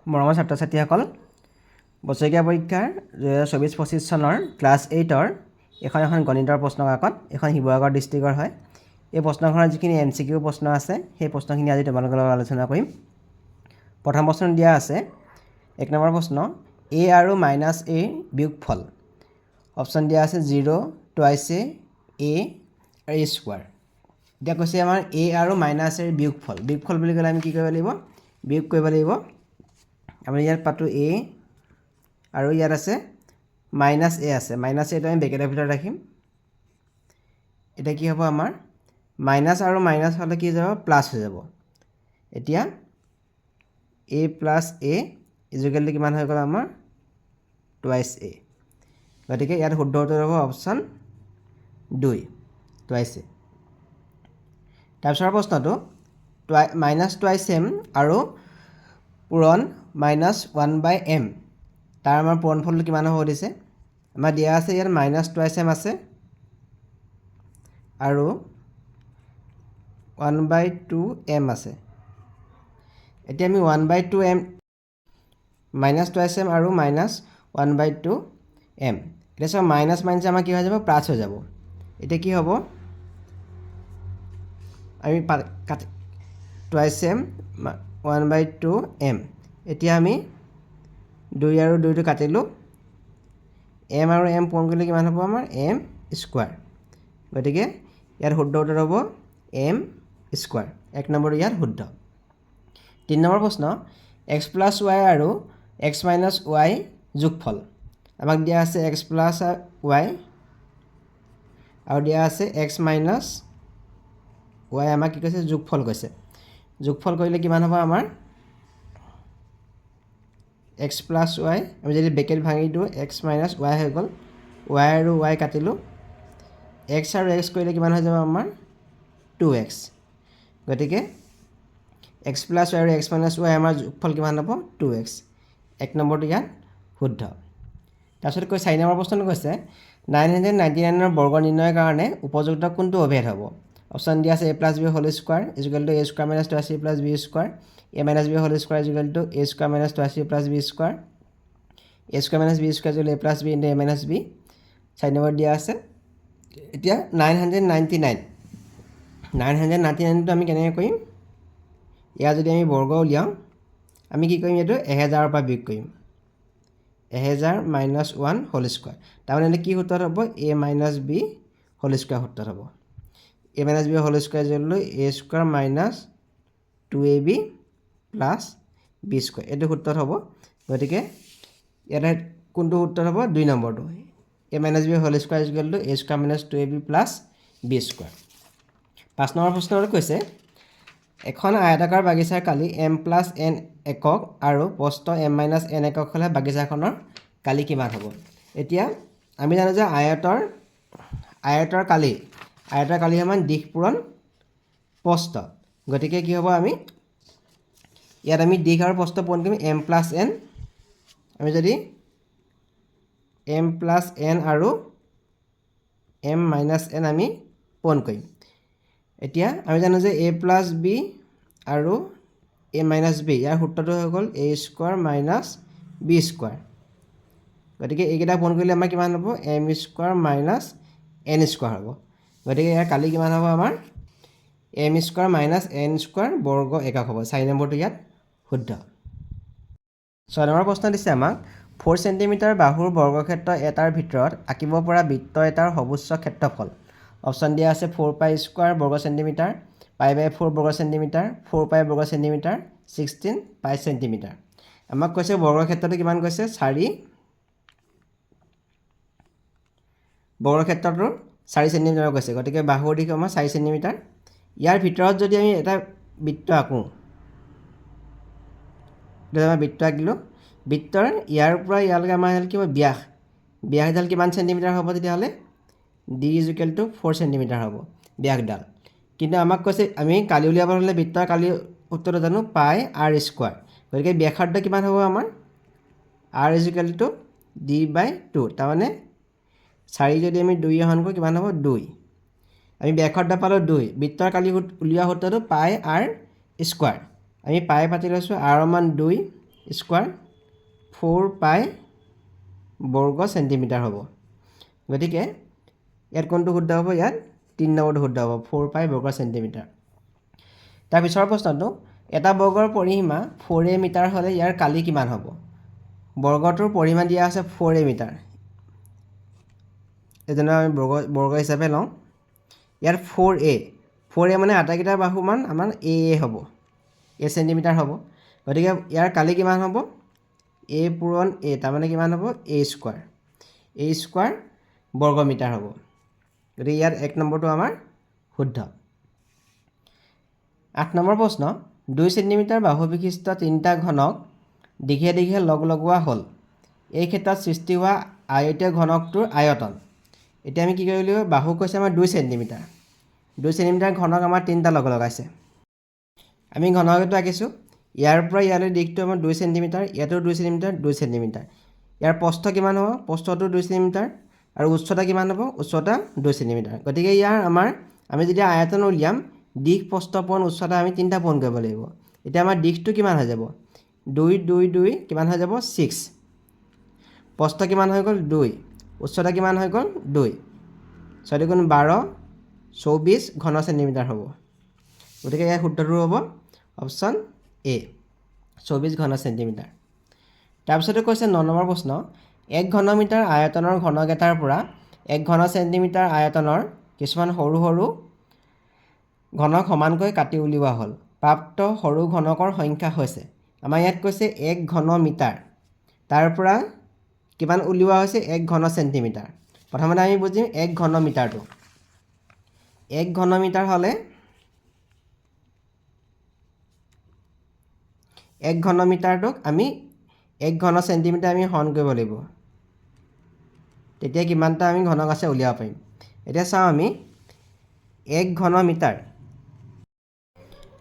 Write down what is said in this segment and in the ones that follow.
মৰমৰ ছাত্ৰ ছাত্ৰীসকল বছৰীয়া পৰীক্ষাৰ ২০২৪-২৫ চনৰ ক্লাছ 8-ৰ এখন গণিতৰ প্ৰশ্ন কাকত এখন শিৱসাগৰ ডিষ্ট্ৰিক্টৰ হয়। এই প্ৰশ্নখনৰ যিখিনি MCQ প্ৰশ্ন আছে সেই প্ৰশ্নখিনি আজি তোমালোকৰ লগত আলোচনা কৰিম। প্ৰথম প্ৰশ্ন দিয়া আছে ১ নম্বৰ প্ৰশ্ন a আৰু -a বিয়োগফল। অপশ্যন দিয়া আছে 0, টুৱাইচ a আৰু a স্কোৱাৰ। এতিয়া কৈছে আমাৰ a আৰু -a বিয়োগফল। বিয়োগফল বুলি ক'লে আমি কি কৰিব লাগিব? বিয়োগ কৰিব লাগিব। আমি ইয়াত পাতো a আৰু ইয়াত আছে -a আছে। -aটো আমি ব্ৰেকেটৰ ভিতৰত ৰাখিম। এতিয়া কি হ'ব আমাৰ মাইনাছ আৰু মাইনাছ হ'লে কি হৈ যাব? প্লাছ হৈ যাব। এতিয়া a + a ইজুকেল টু কিমান হৈ গ'ল আমাৰ? Twice a। গতিকে ইয়াত শুদ্ধ উত্তৰ হ'ব অপশ্যন 2, টুৱাইচ a। তাৰপিছৰ প্ৰশ্নটো -2m আৰু পূৰণ -1/m, তাৰ আমাৰ পূৰণফলটো কিমান হ'ব দিছে? আমাৰ দিয়া আছে ইয়াত -2m আছে আৰু 1/2m আছে। এতিয়া আমি 1/2m -2m আৰু -1/2m, এতিয়া চব মাইনাছ মাইনাছ আমাৰ কি হৈ যাব? প্লাছ হৈ যাব। এতিয়া কি হ'ব? আমি টুৱাইচ m 1/2m। এতিয়া আমি 2 আৰু 2টো কাটিলোঁ। m আৰু m পূৰণ কৰিলে কিমান হ'ব আমাৰ? m square. গতিকে ইয়াত শুদ্ধ উত্তৰ হ'ব m স্কোৱাৰ। 1 নম্বৰটো ইয়াত শুদ্ধ। 3 নম্বৰ প্ৰশ্ন x + y আৰু x - y যোগফল। আমাক দিয়া আছে x + y আৰু দিয়া আছে x - y, আমাক কি কৈছে? যোগফল কৈছে। যোগফল কৰিলে কিমান হ'ব আমাৰ? x + y, আমি যদি ব্ৰেকেট ভাঙি দিওঁ x - y হৈ গ'ল। y আৰু y কাটিলোঁ। x আৰু x কৰিলে কিমান হৈ যাব আমাৰ? 2x। গতিকে x + y আৰু x - y আমাৰ যোগফল কিমান হ'ব? 2x। 1 নম্বৰটো ইয়াত শুদ্ধ। তাৰপিছত 4 নম্বৰ প্ৰশ্নটো কৈছে 999ৰ বৰ্গ নিৰ্ণয়ৰ কাৰণে উপযুক্ত কোনটো অভেদ হ'ব? অপশ্যন দিয়া আছে a + b whole square equal to a² - 2ac + b square, a - b whole square equal to a² - 2ac + b square, a² - b square equal to a + b * a - b। 4 number দিয়া আছে। এতিয়া 999টো আমি কেনেকৈ কৰিম? ইয়াৰ যদি আমি বৰ্গ উলিয়াওঁ, আমি কি কৰিম? এইটো 1000ৰ পৰা বিয়োগ কৰিম। 1000 - 1 হোল স্কোৱাৰ। তাৰমানে কি সূত্ৰত হ'ব? a - b হোল স্কোৱাৰ সূত্ৰত হ'ব। a - b whole square equal to a² - 2ab + b square. এইটো সূত্ৰত হ'ব। গতিকে ইয়াতে কোনটো সূত্ৰত হ'ব? 2 নম্বৰটো। a - b whole square equal to a² - 2ab + b square. 5 number প্ৰশ্নটো কৈছে এখন আয়তাকাৰ বাগিচাৰ কালি m + n একক আৰু প্ৰস্থ m - n একক হ'লে বাগিচাখনৰ কালি কিমান হ'ব? এতিয়া আমি জানো যে আয়তৰ কালি সমান দিশ পূৰণ প্ৰস্থ। গতিকে কি হ'ব? আমি ইয়াত আমি দিশ আৰু প্ৰস্থ পূৰণ কৰিম m + n। আমি যদি m + n আৰু m - n আমি পূৰণ কৰিম। এতিয়া আমি জানো যে a + b আৰু a - b, ইয়াৰ সূত্ৰটো হৈ গ'ল a² - b স্কোৱাৰ। গতিকে এইকেইটা পূৰণ কৰিলে আমাৰ কিমান হ'ব? m² - n স্কোৱাৰ হ'ব। গতিকে ইয়াৰ কালি কিমান হ'ব আমাৰ? m² - n স্কোৱাৰ বৰ্গ একক হ'ব। 4 নম্বৰটো ইয়াত শুদ্ধ। 6 নম্বৰ প্ৰশ্ন দিছে আমাক 4 চেণ্টিমিটাৰ বাহুৰ বৰ্গক্ষেত্ৰ এটাৰ ভিতৰত আঁকিব পৰা বৃত্ত এটাৰ সৰ্বোচ্চ ক্ষেত্ৰফল। অপশ্যন দিয়া আছে 4π² বৰ্গ চেণ্টিমিটাৰ, π/4 বৰ্গ চেণ্টিমিটাৰ, 4π বৰ্গ চেণ্টিমিটাৰ, 16 π চেণ্টিমিটাৰ। আমাক কৈছে বৰ্গক্ষেত্ৰটো কিমান কৈছে? 4 বৰ্গক্ষেত্ৰটোৰ 4 চেণ্টিমিটাৰ কৈছে। গতিকে বাহুৰ দিশ আমাৰ 4 চেণ্টিমিটাৰ। ইয়াৰ ভিতৰত যদি আমি এটা বৃত্ত আঁকোঁ, আমাৰ বৃত্ত আঁকিলোঁ। বৃত্তৰ ইয়াৰ পৰা ইয়ালৈকে আমাৰ কি হ'ব? ব্যাসডাল কিমান চেণ্টিমিটাৰ হ'ব? তেতিয়াহ'লে d = 4 চেণ্টিমিটাৰ হ'ব ব্যাসডাল। কিন্তু আমাক কৈছে আমি কালি উলিয়াব হ'লে বৃত্তৰ কালি উত্তৰটো জানো? πr²। গতিকে ব্যাসাৰ্ধ কিমান হ'ব আমাৰ? r = d/2। তাৰমানে 4 যদি আমি 2 হৰণ কৰোঁ কিমান হ'ব? 2। আমি ব্যাসাৰ্ধ পালোঁ 2। বৃত্তৰ কালি উলিওৱা সূত্ৰটো πr²। আমি পাই পাতি লৈছোঁ r ৰ মান 2 স্কোৱাৰ 4 পাই বৰ্গ চেণ্টিমিটাৰ হ'ব গতিকে ইয়াত কোনটো শুদ্ধ হ'ব ইয়াত 3 নম্বৰটো শুদ্ধ হ'ব 4 পাই বৰ্গ চেণ্টিমিটাৰ তাৰ পিছৰ প্ৰশ্নটো এটা বৰ্গৰ পৰিসীমা 4a মিটাৰ হ'লে ইয়াৰ কালি কিমান হ'ব বৰ্গটোৰ পৰিসীমা দিয়া আছে 4a মিটাৰ এজনৰ আমি বৰ্গ হিচাপে লওঁ ইয়াৰ 4a মানে আটাইকেইটাৰ বাহুমান আমাৰ a হ'ব a চেণ্টিমিটাৰ হ'ব গতিকে ইয়াৰ কালি কিমান হ'ব a পূৰণ a তাৰমানে কিমান হ'ব a স্কোৱাৰ বৰ্গ মিটাৰ হ'ব গতিকে ইয়াত 1 নম্বৰটো আমাৰ শুদ্ধ 8 নম্বৰ প্ৰশ্ন 2 চেণ্টিমিটাৰ বাহু বিশিষ্ট তিনিটা ঘনক দীঘে দীঘে লগোৱা হ'ল এই ক্ষেত্ৰত সৃষ্টি হোৱা আয়তীয় ঘনকটোৰ আয়তন এতিয়া আমি কি কৰিব লাগিব বাহু কৈছে আমাৰ 2 চেণ্টিমিটাৰ 2 চেণ্টিমিটাৰ ঘনক আমাৰ তিনিটা লগাইছে আমি ঘনকটো আঁকিছোঁ ইয়াৰ পৰা ইয়ালৈ দিশটো আমাৰ 2 চেণ্টিমিটাৰ ইয়াতো 2 চেণ্টিমিটাৰ 2 চেণ্টিমিটাৰ ইয়াৰ প্ৰস্থ কিমান হ'ব প্ৰস্থটো 2 চেণ্টিমিটাৰ আৰু উচ্চতা কিমান হ'ব উচ্চতা 2 চেণ্টিমিটাৰ গতিকে ইয়াৰ আমাৰ আমি যেতিয়া আয়তন উলিয়াম দিশ প্ৰস্থ পূৰণ উচ্চতা আমি তিনিটা পূৰণ কৰিব লাগিব এতিয়া আমাৰ দিশটো কিমান হৈ যাব 2 2 2 কিমান হৈ যাব 6 প্ৰস্থ কিমান হৈ গ'ল 2 উচ্চতা কিমান হৈ গ'ল 2 6 গুণ 12 24 ঘন চেণ্টিমিটাৰ হ'ব গতিকে ইয়াৰ শুদ্ধটো হ'ব অপশ্যন এ 24 ঘন চেণ্টিমিটাৰ তাৰপিছতে কৈছে 9 নম্বৰ প্ৰশ্ন 1 ঘনমিটাৰ আয়তনৰ ঘনক এটাৰ পৰা 1 ঘন চেণ্টিমিটাৰ আয়তনৰ কিছুমান সৰু সৰু ঘনক সমানকৈ কাটি উলিওৱা হ'ল প্ৰাপ্ত সৰু ঘনকৰ সংখ্যা হৈছে আমাৰ ইয়াত কৈছে 1 ঘনমিটাৰ তাৰ পৰা কিমান উলিওৱা হৈছে 1 ঘন চেণ্টিমিটাৰ প্ৰথমতে আমি বুজিম 1 ঘনমিটাৰটো 1 ঘনমিটাৰ হ'লে 1 ঘনমিটাৰটোক আমি 1 ঘন চেণ্টিমিটাৰ আমি হৰণ কৰিব লাগিব তেতিয়া কিমানটা আমি ঘনক আছে উলিয়াব পাৰিম এতিয়া চাওঁ আমি 1 ঘনমিটাৰ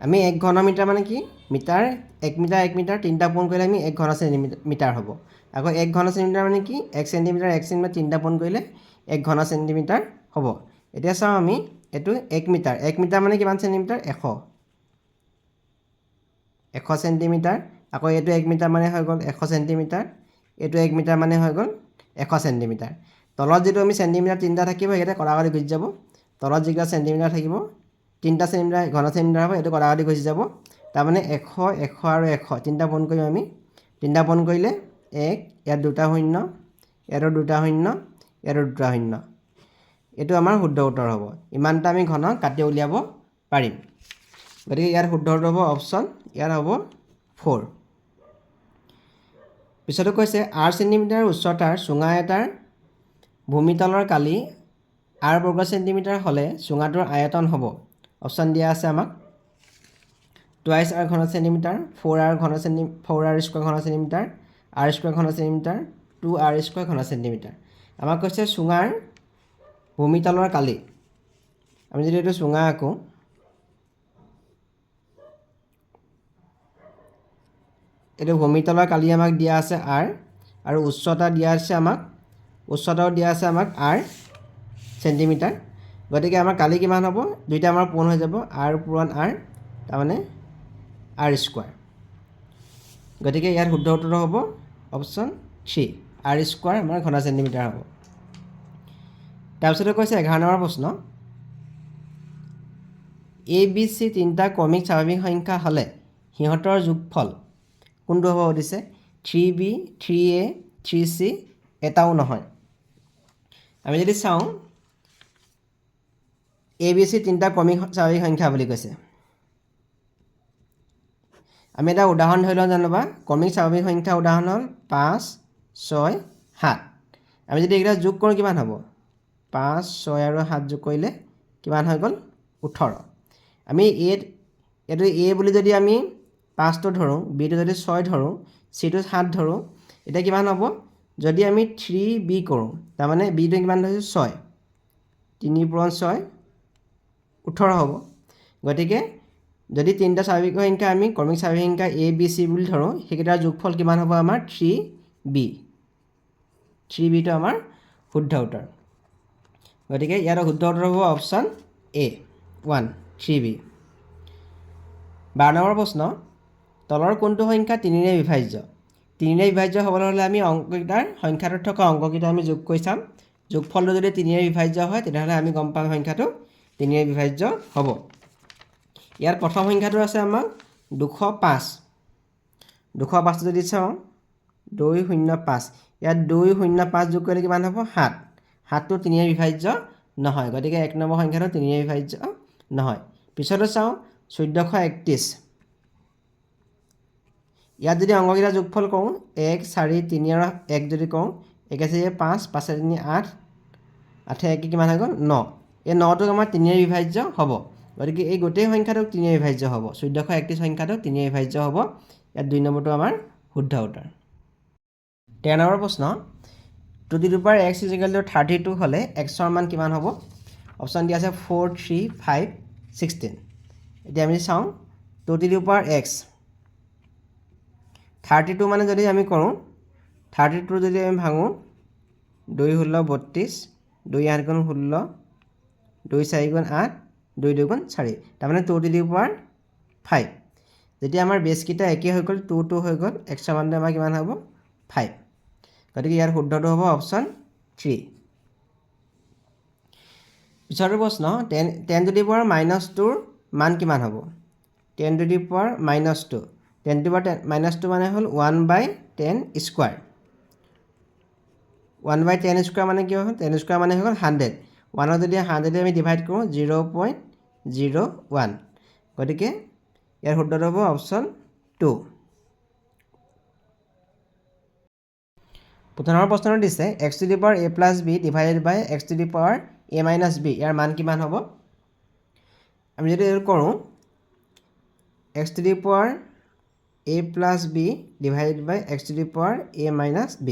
আমি 1 ঘনমিটাৰ মানে কি মিটাৰ 1 মিটাৰ তিনিটা পূৰণ কৰিলে আমি 1 ঘন চেণ্টিমিটাৰ হ'ব আকৌ 1 ঘন চেণ্টিমিটাৰ মানে কি 1 চেণ্টিমিটাৰ তিনিটা পূৰণ কৰিলে 1 ঘন চেণ্টিমিটাৰ হ'ব এতিয়া চাওঁ আমি এইটো 1 মিটাৰ মানে কিমান চেণ্টিমিটাৰ 100 চেণ্টিমিটাৰ আকৌ এইটো 1 মিটাৰ মানে হৈ গ'ল 100 চেণ্টিমিটাৰ এইটো 1 মিটাৰ মানে হৈ গ'ল 100 চেণ্টিমিটাৰ তলত যিটো আমি চেণ্টিমিটাৰ তিনিটা থাকিব সেইকেইটা কটাকটি গুচি যাব তলত যিকেইটা চেণ্টিমিটাৰ থাকিব তিনিটা চেণ্টিমিটাৰ ঘন চেণ্টিমিটাৰ হ'ব এইটো কটাকটি গুচি যাব তাৰমানে 100 100 আৰু 100 তিনিটা পূৰণ কৰিম আমি তিনিটা পূৰণ কৰিলে 1 ইয়াত দুটা শূন্য ইয়াতো দুটা শূন্য ইয়াতো দুটা শূন্য এইটো আমাৰ শুদ্ধ উত্তৰ হ'ব ইমানটা আমি ঘনক কাটি উলিয়াব পাৰিম গতিকে ইয়াৰ শুদ্ধ উত্তৰ হ'ব অপশ্যন ইয়াৰ হ'ব 4 পিছতো কৈছে 8 চেণ্টিমিটাৰ উচ্চতাৰ চুঙা এটাৰ ভূমিতলৰ কালি r বৰ্গ চেণ্টিমিটাৰ হ'লে চুঙাটোৰ আয়তন হ'ব অপশ্যন দিয়া আছে আমাক 2r ঘন চেণ্টিমিটাৰ 4r স্কোৱাৰ ঘন চেণ্টিমিটাৰ r স্কোৱাৰ ঘন চেণ্টিমিটাৰ 2r স্কোৱাৰ ঘন চেণ্টিমিটাৰ আমাক কৈছে চুঙাৰ ভূমিতলৰ কালি আমি যদি এইটো চুঙা আঁকোঁ এইটো ভূমিতলৰ কালি আমাক দিয়া আছে r আৰু উচ্চতাও দিয়া আছে আমাক r চেণ্টিমিটাৰ গতিকে আমাৰ কালি কিমান হ'ব দুইটা আমাৰ পূৰণ হৈ যাব r পূৰণ r তাৰমানে r স্কোৱাৰ গতিকে ইয়াৰ শুদ্ধ উত্তৰ হ'ব অপশ্যন 3 r স্কোৱাৰ আমাৰ ঘন চেণ্টিমিটাৰ হ'ব তাৰপিছতে কৈছে 11 নম্বৰ প্ৰশ্ন a b c তিনিটা ক্ৰমিক স্বাভাৱিক সংখ্যা হ'লে সিহঁতৰ যোগফল কোনটো হ'ব সুধিছে 3b 3a 3c এটাও নহয় আমি যদি চাওঁ a b c তিনিটা ক্ৰমিক স্বাভাৱিক সংখ্যা বুলি কৈছে আমি এটা উদাহৰণ ধৰি লওঁ জানোবা ক্ৰমিক স্বাভাৱিক সংখ্যা উদাহৰণ হ'ল 5 6 7 আমি যদি এইকেইটা যোগ কৰোঁ কিমান হ'ব 5 6 আৰু 7 যোগ কৰিলে কিমান হৈ গ'ল 18 আমি এইটো a বুলি যদি আমি 5টো ধৰোঁ bটো যদি 6 ধৰোঁ cটো 7 ধৰোঁ এতিয়া কিমান হ'ব যদি আমি 3b কৰোঁ তাৰমানে bটো কিমান ধৰিছোঁ 6 3 পূৰণ 6 18 হ'ব গতিকে যদি তিনিটা স্বাভাৱিক সংখ্যা আমি ক্ৰমিক স্বাভাৱিক সংখ্যা a b c বুলি ধৰোঁ সেইকেইটাৰ যোগফল কিমান হ'ব আমাৰ 3bটো আমাৰ শুদ্ধ উত্তৰ গতিকে ইয়াৰ শুদ্ধ উত্তৰ হ'ব অপশ্যন a 1 3b 12 নম্বৰ প্ৰশ্ন তলৰ কোনটো সংখ্যা 3ৰে বিভাজ্য 3ৰে বিভাজ্য হ'বলৈ হ'লে আমি অংককেইটাৰ সংখ্যাটোত থকা অংককেইটা আমি যোগ কৰি চাম যোগফলটো যদি 3ৰে বিভাজ্য হয় তেতিয়াহ'লে আমি গম পাম সংখ্যাটো 3ৰে বিভাজ্য হ'ব ইয়াৰ প্ৰথম সংখ্যাটো আছে আমাৰ 205 205 যদি চাওঁ 205 ইয়াত 205 যোগ কৰিলে কিমান হ'ব 7 7টো 3ৰে বিভাজ্য নহয় গতিকে 1 নম্বৰ সংখ্যাটো 3ৰে বিভাজ্য নহয় পিছতো চাওঁ 1431 ইয়াত যদি অংককেইটা যোগফল কৰোঁ 1 4 3 আৰু 1 যদি কৰোঁ 1 আছে 5 5 3 8 8 1 কিমান হৈ গ'ল 9 এই 9টোক আমাৰ 3ৰে বিভাজ্য হ'ব গতিকে এই গোটেই সংখ্যাটোক 3ৰে বিভাজ্য হ'ব 1431 সংখ্যাটোক 3ৰে বিভাজ্য হ'ব ইয়াত 2 নম্বৰটো আমাৰ শুদ্ধ উত্তৰ 13 নম্বৰ প্ৰশ্ন 2 to the power x is equal to 32 হ'লে x ৰ মান কিমান হ'ব অপচন দিয়া আছে 4 3 5 16 এতিয়া আমি চাওঁ 2 to the power x 32 মানে যদি আমি কৰোঁ 32 যদি আমি ভাঙো 2 16 32 2 8 গুণ 16 2 4 গুণ 8 2 2 গুণ 4 তাৰমানে 2 to the power 5 যেতিয়া আমাৰ বেছকেইটা একে হৈ গ'ল 2 2 হৈ গ'ল x ৰ মানটো আমাৰ কিমান হ'ব 5 গতিকে ইয়াৰ শুদ্ধটো হ'ব অপচন 3 পিছৰ প্ৰশ্ন 10 to the power -2 ৰ মান কিমান হ'ব 10 to the power -2 10 to the power -2 মানে হ'ল 1/10 স্কোৱাৰ 1/10 স্কোৱাৰ মানে কি হ'ল 10 স্কোৱাৰ মানে হ'ল 100 1ক যদি 100 আমি ডিভাইড কৰোঁ 0.01 গতিকে ইয়াৰ শুদ্ধটো হ'ব অপচন 2 15 প্ৰশ্নটো দিছে x to the power a plus b divided by x to the power a minus b ইয়াৰ মান কিমান হ'ব আমি যদি এইটো কৰোঁ x to the power a plus b divided by x to the power a minus b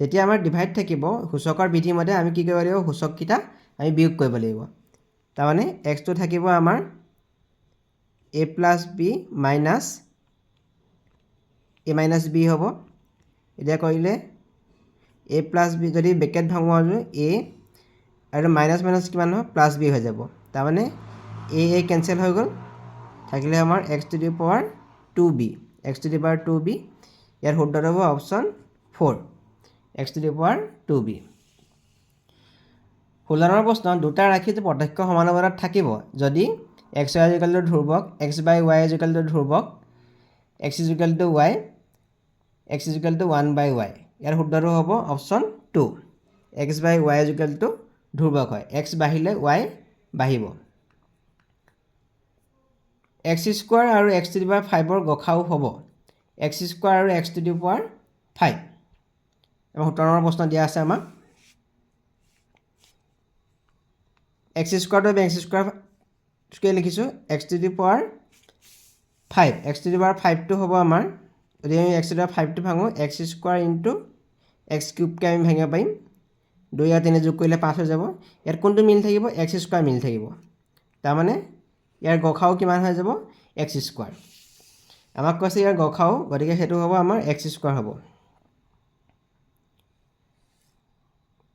যেতিয়া আমাৰ divide থাকিব সূচকৰ বিধি মতে আমি কি কৰিব লাগিব সূচককেইটা আমি বিয়োগ কৰিব লাগিব তাৰমানে x টো থাকিব আমাৰ a plus b minus a minus b হ'ব এতিয়া কৰিলে a plus b যদি ব্ৰেকেট ভাঙো আৰু a আৰু মাইনাছ মাইনাছ কিমান হ'ব প্লাছ b হৈ যাব তাৰমানে a কেনচেল হৈ গ'ল থাকিলে আমাৰ x to the power 2b x to the power 2b ইয়াৰ শুদ্ধটো হ'ব option 4 x to the power 2b 16 number প্ৰশ্ন দুটা ৰাশি প্ৰত্যক্ষ সমানুপাতত থাকিব যদি x y = ধ্ৰুৱক x by y = ধ্ৰুৱক x = y x = 1/y ইয়াৰ শুদ্ধটো হ'ব অপচন 2 x by y = ধ্ৰুৱক হয় x বাঢ়িলে y বাঢ়িব x স্কোৱাৰ আৰু x to the power 5 ৰ গসাউ হ'ব x স্কোৱাৰ আৰু x to the power 5 আমাৰ 17 নম্বৰ প্ৰশ্ন দিয়া আছে আমাক x স্কোৱাৰটো আমি x স্কোৱাৰ লিখিছোঁ x to the power 5 x to the power 5 টো হ'ব আমাৰ যদি আমি x to the power 5 টো ভাঙো x স্কোৱাৰ ইনটু x কিউবকৈ আমি ভাঙিব পাৰিম 2 আৰু 3 যোগ কৰিলে 5 হৈ যাব ইয়াত কোনটো মিল থাকিব x স্কোৱাৰ মিল থাকিব তাৰমানে ইয়াৰ গসাউ কিমান হৈ যাব x স্কোৱাৰ আমাক কৈছে ইয়াৰ গসাউ গতিকে সেইটো হ'ব আমাৰ x স্কোৱাৰ হ'ব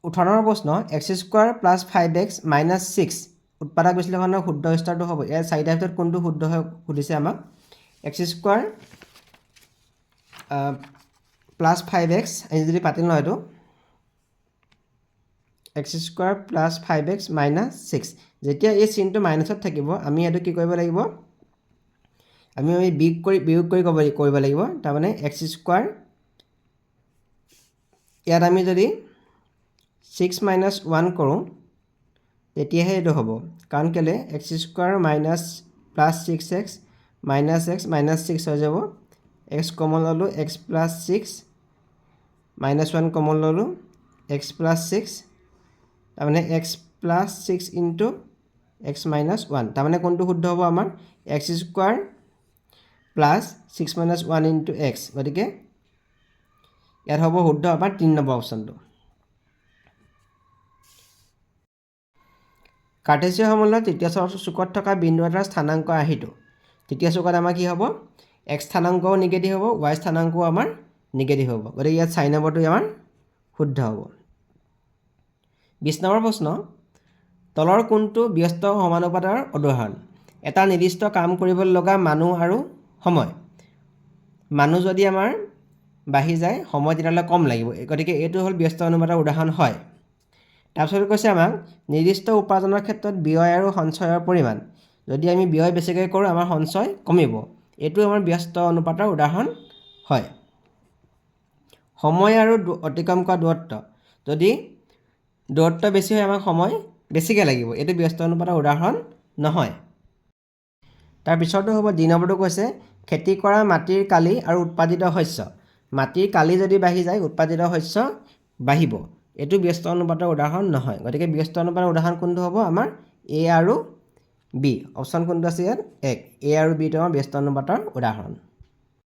18 নম্বৰ প্ৰশ্ন x square plus 5x minus 6 উৎপাদক বিশ্লেষণৰ শুদ্ধ স্তৰটো হ'ব ইয়াৰ চাৰিটাৰ ভিতৰত কোনটো শুদ্ধ হয় সুধিছে আমাক x স্কোৱাৰ প্লাছ 5x আমি যদি পাতিল নহয় এইটো x square plus 5x minus 6 যেতিয়া এই চিনটো মাইনাছত থাকিব আমি এইটো কি কৰিব লাগিব আমি বিয়োগ কৰি কৰিব লাগিব তাৰমানে x স্কোৱাৰ ইয়াত আমি যদি 6 minus 1 কৰোঁ তেতিয়াহে এইটো হ'ব কাৰণ কেলে x square minus plus 6x minus x minus 6 হৈ যাব x কমন ল'লোঁ x প্লাছ 6 মাইনাছ 1 কমন ল'লোঁ x প্লাছ 6 তাৰমানে x plus 6 into x minus 1 তাৰমানে কোনটো শুদ্ধ হ'ব আমাৰ x square plus 6 minus 1 into x গতিকে ইয়াত হ'ব শুদ্ধ আমাৰ 3 নম্বৰ অপশ্যনটো কাৰ্টেছিয়ান সমলৰ তৃতীয় চুকত থকা বিন্দু এটাৰ স্থানাংক আহিটো তৃতীয় চুকত আমাৰ কি হ'ব x স্থানাংকও নিগেটিভ হ'ব y স্থানাংকও আমাৰ নিগেটিভ হ'ব গতিকে ইয়াত 4 নম্বৰটো আমাৰ শুদ্ধ হ'ব 20 নম্বৰ প্ৰশ্ন তলৰ কোনটো ব্যস্ত সমানুপাতৰ উদাহৰণ এটা নিৰ্দিষ্ট কাম কৰিবলৈ লগা মানুহ আৰু সময় মানুহ যদি আমাৰ বাঢ়ি যায় সময় তেতিয়াহ'লে কম লাগিব গতিকে এইটো হ'ল ব্যস্ত অনুপাতৰ উদাহৰণ হয় তাৰপিছত কৈছে আমাক নিৰ্দিষ্ট উপাৰ্জনৰ ক্ষেত্ৰত ব্যয় আৰু সঞ্চয়ৰ পৰিমাণ যদি আমি ব্যয় বেছিকৈ কৰোঁ আমাৰ সঞ্চয় কমিব এইটো আমাৰ ব্যস্ত অনুপাতৰ উদাহৰণ হয় সময় আৰু অতিক্ৰম কৰা দূৰত্ব যদি দূৰত্ব বেছি হয় আমাক সময় বেছিকৈ লাগিব এইটো ব্যস্ত অনুপাতৰ উদাহৰণ নহয় তাৰপিছতো হ'ব ২ নম্বৰটো কৈছে খেতি কৰা মাটিৰ কালি আৰু উৎপাদিত শস্য মাটিৰ কালি যদি বাঢ়ি যায় উৎপাদিত শস্য বাঢ়িব এইটো ব্যস্ত অনুপাতৰ উদাহৰণ নহয় গতিকে ব্যস্ত অনুপাতৰ উদাহৰণ কোনটো হ'ব আমাৰ এ আৰু বি অপশ্যন কোনটো আছে ইয়াত ১ এ আৰু বিটো আমাৰ ব্যস্ত অনুপাতৰ উদাহৰণ